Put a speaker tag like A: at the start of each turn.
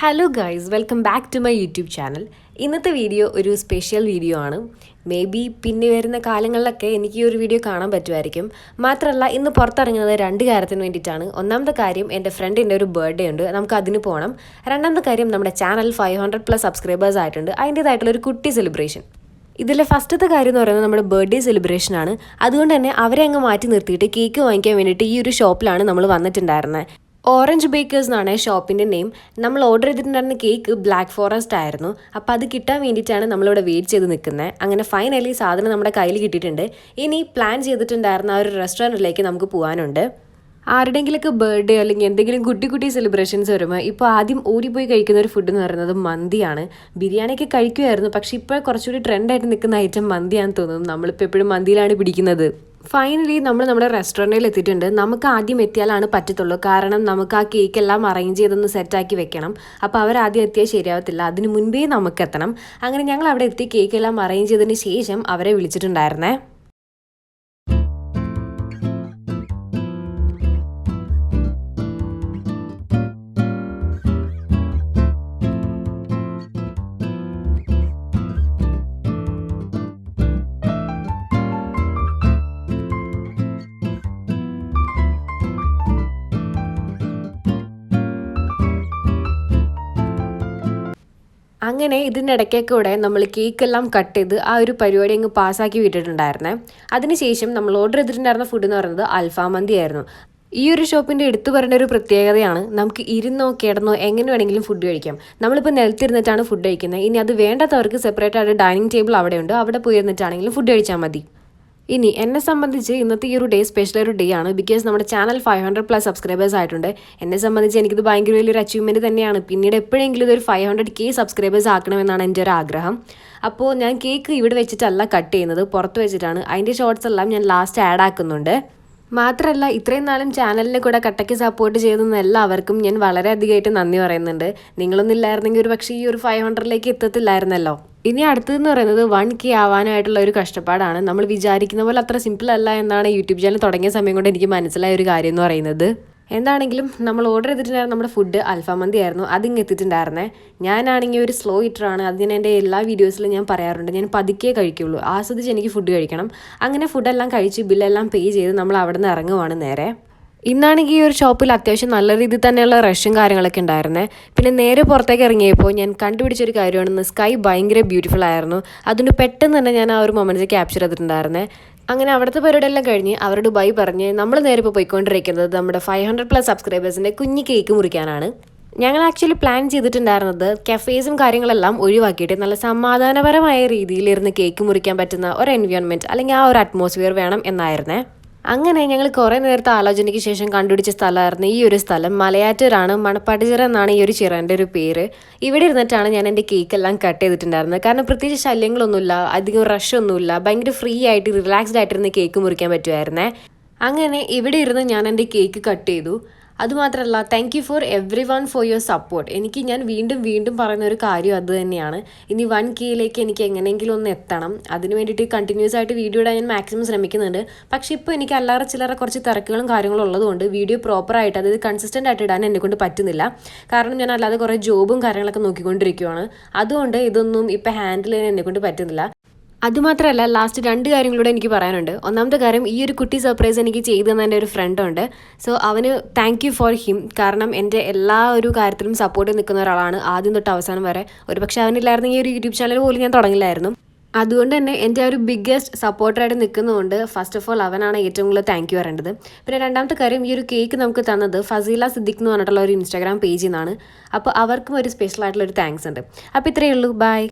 A: Hello guys, welcome back to my YouTube channel. ഇന്നത്തെ video ഒരു special video ആണ്. Maybe പിന്നെ വരുന്ന കാലങ്ങളിലൊക്കെ എനിക്ക് ഈ ഒരു വീഡിയോ കാണാൻ പറ്റുമായിരിക്കും. മാത്രമല്ല, ഇന്ന് പുറത്തിറങ്ങുന്നത് രണ്ട് കാര്യത്തിന് വേണ്ടിയിട്ടാണ്. ഒന്നാമത്തെ കാര്യം, എൻ്റെ ഫ്രണ്ടിൻ്റെ ഒരു ബർത്ത്ഡേ ഉണ്ട്, നമുക്ക് അതിന് പോകണം. രണ്ടാമത്തെ കാര്യം, നമ്മുടെ ചാനൽ 500+ സബ്സ്ക്രൈബേഴ്സ് ആയിട്ടുണ്ട്, അതിൻ്റേതായിട്ടുള്ളൊരു കുട്ടി സെലിബ്രേഷൻ. ഇതിലെ ഫസ്റ്റത്തെ കാര്യം എന്ന് പറയുന്നത് നമ്മുടെ ബർത്ത്ഡേ സെലിബ്രേഷനാണ്. അതുകൊണ്ട് തന്നെ അവരെ അങ്ങ് മാറ്റി നിർത്തിയിട്ട് കേക്ക് വാങ്ങിക്കാൻ വേണ്ടിയിട്ട് ഈ ഒരു ഷോപ്പിലാണ് നമ്മൾ വന്നിട്ടുണ്ടായിരുന്നത്. ഓറഞ്ച് ബേക്കേഴ്സ് എന്നാണ് ഷോപ്പിൻ്റെ നെയിം. നമ്മൾ ഓർഡർ ചെയ്തിട്ടുണ്ടായിരുന്ന കേക്ക് ബ്ലാക്ക് ഫോറസ്റ്റ് ആയിരുന്നു. അപ്പോൾ അത് കിട്ടാൻ വേണ്ടിയിട്ടാണ് നമ്മളിവിടെ വെയിറ്റ് ചെയ്ത് നിൽക്കുന്നത്. അങ്ങനെ ഫൈനലി സാധനം നമ്മുടെ കയ്യിൽ കിട്ടിയിട്ടുണ്ട്. ഇനി പ്ലാൻ ചെയ്തിട്ടുണ്ടായിരുന്ന ആ ഒരു റെസ്റ്റോറൻറ്റിലേക്ക് നമുക്ക് പോകാനുണ്ട്. ആരുടെയെങ്കിലൊക്കെ ബർത്ത്ഡേ അല്ലെങ്കിൽ എന്തെങ്കിലും കുട്ടി കുട്ടി സെലിബ്രേഷൻസ് വരുമ്പോൾ ഇപ്പോൾ ആദ്യം ഓടിപ്പോയി കഴിക്കുന്ന ഒരു ഫുഡ് എന്ന് പറയുന്നത് മന്തിയാണ്. ബിരിയാണിയൊക്കെ കഴിക്കുമായിരുന്നു, പക്ഷേ ഇപ്പോൾ കുറച്ചുകൂടി ട്രെൻഡായിട്ട് നിൽക്കുന്ന ഐറ്റം മന്തിയാണെന്ന് തോന്നുന്നു. നമ്മളിപ്പോൾ എപ്പോഴും മന്തിയിലാണ് പിടിക്കുന്നത്. ഫൈനലി നമ്മൾ നമ്മുടെ റെസ്റ്റോറൻറ്റിൽ എത്തിയിട്ടുണ്ട്. നമുക്ക് ആദ്യം എത്തിയാലാണ് പറ്റത്തുള്ളൂ, കാരണം നമുക്ക് ആ കേക്ക് എല്ലാം അറേഞ്ച് ചെയ്തൊന്ന് സെറ്റാക്കി വെക്കണം. അപ്പോൾ അവരാദ്യം എത്തിയാൽ ശരിയാവത്തില്ല, അതിന് മുൻപേ നമുക്ക് എത്തണം. അങ്ങനെ ഞങ്ങൾ അവിടെ എത്തി കേക്ക് എല്ലാം അറേഞ്ച് ചെയ്തതിന് ശേഷം അവരെ വിളിച്ചിട്ടുണ്ടായിരുന്നേ. അങ്ങനെ ഇതിനിടയ്ക്കൊക്കെ നമ്മൾ കേക്കെല്ലാം കട്ട് ചെയ്ത് ആ ഒരു പരിപാടി അങ്ങ് പാസ്സാക്കി വിട്ടിട്ടുണ്ടായിരുന്നേ. അതിനുശേഷം നമ്മൾ ഓർഡർ ചെയ്തിട്ടുണ്ടായിരുന്ന ഫുഡ് എന്ന് പറയുന്നത് അൽഫാം മന്തി ആയിരുന്നു. ഈ ഒരു ഷോപ്പിൻ്റെ എടുത്തു പറയേണ്ട ഒരു പ്രത്യേകതയാണ്, നമുക്ക് ഇരുന്നോ കിടന്നോ എങ്ങനെ വേണമെങ്കിലും ഫുഡ് കഴിക്കാം. നമ്മളിപ്പോൾ നിലത്തിരുന്നിട്ടാണ് ഫുഡ് കഴിക്കുന്നത്. ഇനി അത് വേണ്ടാത്തവർക്ക് സെപ്പറേറ്റ് ആയിട്ട് ഡൈനിങ് ടേബിൾ അവിടെയുണ്ട്, അവിടെ പോയി ഇരുന്നിട്ടാണെങ്കിലും ഫുഡ് കഴിച്ചാൽ മതി. ഇനി എന്നെ സംബന്ധിച്ച് ഇന്നത്തെ ഈ ഒരു ഡേ സ്പെഷ്യൽ ഒരു ഡേ ആണ്. ബിക്കോസ് നമ്മുടെ ചാനൽ 500+ സബ്സ്ക്രൈബേഴ്സ് ആയിട്ടുണ്ട്. എന്നെ സംബന്ധിച്ച് എനിക്കിത് ഭയങ്കര വലിയൊരു അച്ചീവ്മെൻറ്റ് തന്നെയാണ്. പിന്നീട് എപ്പോഴെങ്കിലും ഇതൊരു 500K സബ്സ്ക്രൈബേഴ്സ് ആക്കണമെന്നാണ് എൻ്റെ ഒരു ആഗ്രഹം. അപ്പോൾ ഞാൻ കേക്ക് ഇവിടെ വെച്ചിട്ടല്ല കട്ട് ചെയ്യുന്നത്, പുറത്ത് വെച്ചിട്ടാണ്. അതിൻ്റെ ഷോർട്സ് എല്ലാം ഞാൻ ലാസ്റ്റ് ആഡ് ആക്കുന്നുണ്ട്. മാത്രമല്ല, ഇത്രയും നാളും ചാനലിനെ കൂടെ കട്ടയ്ക്ക് സപ്പോർട്ട് ചെയ്തെന്ന് എല്ലാവർക്കും ഞാൻ വളരെയധികമായിട്ട് നന്ദി പറയുന്നുണ്ട്. നിങ്ങളൊന്നും ഇല്ലായിരുന്നെങ്കിൽ ഒരു പക്ഷേ ഈ ഒരു 500ലേക്ക് എത്തത്തില്ലായിരുന്നല്ലോ. ഇനി അടുത്തതെന്ന് പറയുന്നത് 1K ആവാനായിട്ടുള്ള ഒരു കഷ്ടപ്പാടാണ്. നമ്മൾ വിചാരിക്കുന്ന പോലെ അത്ര സിമ്പിൾ അല്ല എന്നാണ് യൂട്യൂബ് ചാനൽ തുടങ്ങിയ സമയം കൊണ്ട് എനിക്ക് മനസ്സിലായ ഒരു കാര്യം എന്ന് പറയുന്നത്. എന്താണെങ്കിലും നമ്മൾ ഓർഡർ ചെയ്തിട്ടുണ്ടായിരുന്ന നമ്മുടെ ഫുഡ് അൽഫാം മന്തി ആയിരുന്നു. അതിങ്ങ് എത്തിയിട്ടുണ്ടായിരുന്നേ. ഞാനാണെങ്കിൽ ഒരു സ്ലോ ഈറ്ററാണ്. അതിന് എൻ്റെ എല്ലാ വീഡിയോസിലും ഞാൻ പറയാറുണ്ട്, ഞാൻ പതുക്കെ കഴിക്കുള്ളൂ, ആസ്വദിച്ച് എനിക്ക് ഫുഡ് കഴിക്കണം. അങ്ങനെ ഫുഡെല്ലാം കഴിച്ച് ബില്ലെല്ലാം പേ ചെയ്ത് നമ്മൾ അവിടെ നിന്ന് ഇറങ്ങുവാണ് നേരെ. ഇന്നാണെങ്കിൽ ഈ ഒരു ഷോപ്പിൽ അത്യാവശ്യം നല്ല രീതിയിൽ തന്നെയുള്ള റഷും കാര്യങ്ങളൊക്കെ ഉണ്ടായിരുന്നേ. പിന്നെ നേരെ പുറത്തേക്ക് ഇറങ്ങിയപ്പോൾ ഞാൻ കണ്ടുപിടിച്ചൊരു കാര്യമാണ്, സ്കൈ ഭയങ്കര ബ്യൂട്ടിഫുൾ ആയിരുന്നു. അതുകൊണ്ട് പെട്ടെന്ന് തന്നെ ഞാൻ ആ ഒരു മൊമെൻറ്റ്സ് ക്യാപ്ചർ ചെയ്തിട്ടുണ്ടായിരുന്നേ. അങ്ങനെ അവിടുത്തെ പരിപാടിയെല്ലാം കഴിഞ്ഞ് അവരോട് ബൈ പറഞ്ഞ് നമ്മൾ നേരെ ഇപ്പോൾ പോയിക്കൊണ്ടിരിക്കുന്നത് നമ്മുടെ 500+ സബ്സ്ക്രൈബേഴ്സിൻ്റെ കുഞ്ഞ് കേക്ക് മുറിക്കാനാണ്. ഞങ്ങൾ ആക്ച്വലി പ്ലാൻ ചെയ്തിട്ടുണ്ടായിരുന്നത് കഫേസും കാര്യങ്ങളെല്ലാം ഒഴിവാക്കിയിട്ട് നല്ല സമാധാനപരമായ രീതിയിലിരുന്ന് കേക്ക് മുറിക്കാൻ പറ്റുന്ന ഒരു എൻവയോൺമെൻറ്റ് അല്ലെങ്കിൽ ആ ഒരു അറ്റ്മോസ്ഫിയർ വേണം എന്നായിരുന്നേ. അങ്ങനെ ഞങ്ങൾ കുറേ നേരത്തെ ആലോചനയ്ക്ക് ശേഷം കണ്ടുപിടിച്ച സ്ഥലമായിരുന്നു ഈ ഒരു സ്ഥലം. മലയാറ്റൂരാണ്, മണപ്പാട്ടുചിറ എന്നാണ് ഈ ഒരു ചിറൻ്റെ ഒരു പേര്. ഇവിടെ ഇരുന്നിട്ടാണ് ഞാൻ എൻ്റെ കേക്കെല്ലാം കട്ട് ചെയ്തിട്ടുണ്ടായിരുന്നത്. കാരണം പ്രത്യേകിച്ച് ശല്യങ്ങളൊന്നുമില്ല, അധികം റഷൊന്നുമില്ല, ഭയങ്കര ഫ്രീ ആയിട്ട് റിലാക്സ്ഡ് ആയിട്ടിരുന്ന് കേക്ക് മുറിക്കാൻ പറ്റുമായിരുന്നേ. അങ്ങനെ ഇവിടെ ഇരുന്ന് ഞാൻ എൻ്റെ കേക്ക് കട്ട് ചെയ്തു. അതുമാത്രമല്ല, thank you for every one for your support. ഞാൻ വീണ്ടും വീണ്ടും പറയുന്ന ഒരു കാര്യം അത് തന്നെയാണ്. ഇനി 1Kയിലേക്ക് എനിക്ക് എങ്ങനെയെങ്കിലും ഒന്ന് എത്തണം. അതിന് വേണ്ടിയിട്ട് കണ്ടിന്യൂസ് ആയിട്ട് വീഡിയോ ഇടാൻ ഞാൻ മാക്സിമം ശ്രമിക്കുന്നുണ്ട്. പക്ഷേ ഇപ്പോൾ എനിക്ക് അല്ലാതെ ചില്ലറ കുറച്ച് തിരക്കുകളും കാര്യങ്ങളും ഉള്ളതുകൊണ്ട് വീഡിയോ പ്രോപ്പറായിട്ട്, അതായത് കൺസിസ്റ്റൻ്റ് ആയിട്ട് ഇടാൻ എന്നെക്കൊണ്ട് പറ്റുന്നില്ല. കാരണം ഞാൻ അല്ലാതെ കുറേ ജോബും കാര്യങ്ങളൊക്കെ നോക്കിക്കൊണ്ടിരിക്കുകയാണ്. അതുകൊണ്ട് ഇതൊന്നും ഇപ്പോൾ ഹാൻഡിൽ ചെയ്യാൻ എന്നെക്കൊണ്ട് പറ്റുന്നില്ല. അതുമാത്രമല്ല, ലാസ്റ്റ് 2 കാര്യങ്ങളൂടെ എനിക്ക് പറയാനുണ്ട്. ഒന്നാമത്തെ കാര്യം, ഈ ഒരു കുട്ടി സർപ്രൈസ് എനിക്ക് ചെയ്തു തന്ന എൻ്റെ ഒരു ഫ്രണ്ടുണ്ട്. സോ അവന് താങ്ക് യു ഫോർ ഹിം. കാരണം എൻ്റെ എല്ലാ ഒരു കാര്യത്തിലും സപ്പോർട്ട് നിൽക്കുന്ന ഒരാളാണ് ആദ്യം തൊട്ട് അവസാനം വരെ. ഒരു പക്ഷേ അവനില്ലായിരുന്നെങ്കിൽ ഈ ഒരു യൂട്യൂബ് ചാനൽ പോലും ഞാൻ തുടങ്ങില്ലായിരുന്നു. അതുകൊണ്ട് തന്നെ എൻ്റെ ഒരു ബിഗ്ഗസ്റ്റ് സപ്പോർട്ടറായിട്ട് നിൽക്കുന്നതുകൊണ്ട് ഫസ്റ്റ് ഓഫ് ഓൾ അവനാണ് ഏറ്റവും കൂടുതൽ താങ്ക് യു പറയേണ്ടത്. പിന്നെ രണ്ടാമത്തെ കാര്യം, ഈ ഒരു കേക്ക് നമുക്ക് തന്നത് ഫസീല സിദ്ദിഖ് എന്ന് പറഞ്ഞിട്ടുള്ള ഒരു ഇൻസ്റ്റാഗ്രാം പേജിൽ നിന്നാണ്. അപ്പോൾ അവർക്കും ഒരു സ്പെഷ്യൽ ആയിട്ടുള്ള ഒരു താങ്ക്സ് ഉണ്ട്. അപ്പോൾ ഇത്രയേ ഉള്ളൂ. ബൈ.